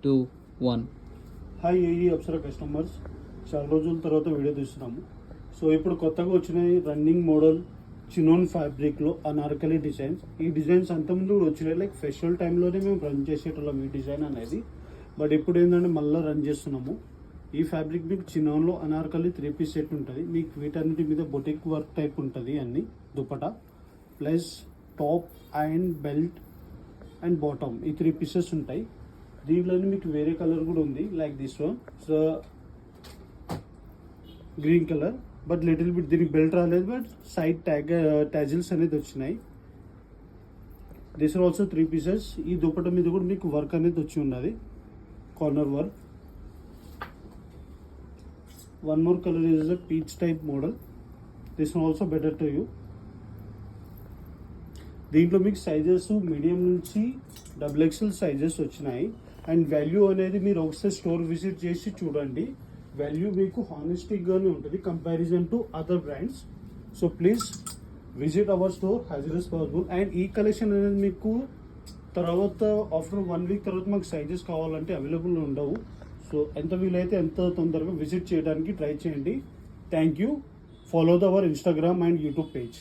2, 1. Hi AE Apsara customers, చాలా రోజుల తర్వాత వీడియో తీస్తున్నాము. సో ఇప్పుడు కొత్తగా వచ్చినాయి రన్నింగ్ మోడల్ చినోన్ ఫ్యాబ్రిక్లో అనార్కలి డిజైన్స్. ఈ డిజైన్స్ అంతకుముందు కూడా వచ్చినాయి, లైక్ ఫెస్టివల్ టైంలోనే మేము రన్ చేసేటోళ్ళం ఈ డిజైన్ అనేది. బట్ ఇప్పుడు ఏంటంటే మళ్ళీ రన్ చేస్తున్నాము. ఈ ఫ్యాబ్రిక్ మీకు చినోన్లో అనార్కలి 3 పీస్ సెట్ ఉంటుంది. మీకు వీటన్నిటి మీద బొటిక్ వర్క్ టైప్ ఉంటుంది. అన్ని dupatta plus top and belt and bottom ఈ 3 పీసెస్ ఉంటాయి. దీంట్లోనే మీకు వేరే కలర్ కూడా ఉంది, like this one. So green colour, but little bit దీనికి బెల్ట్ రాలేదు, బట్ సైడ్ ట్యాజిల్స్ అనేది వచ్చినాయి. This are also 3 pieces. ఈ దుపట్టా మీద కూడా మీకు వర్క్ అనేది వచ్చి ఉన్నది, corner work. One more colour is a peach type model. This one also better to you. దీంట్లో మీకు సైజెస్ మీడియం నుంచి XXL సైజెస్ వచ్చినాయి. అండ్ వాల్యూ అనేది మీరు ఒకసారి స్టోర్ విజిట్ చేసి చూడండి. వాల్యూ మీకు హానెస్టిక్గానే ఉంటుంది comparison to other brands. So please visit our store as soon as possible. And ఈ కలెక్షన్ అనేది మీకు తర్వాత ఆఫ్టర్ 1 వీక్ తర్వాత మాకు సైజెస్ కావాలంటే అవైలబుల్ ఉండవు. సో ఎంత వీలైతే ఎంత తొందరగా విజిట్ చేయడానికి ట్రై చేయండి. Thank you. Follow our Instagram and YouTube page.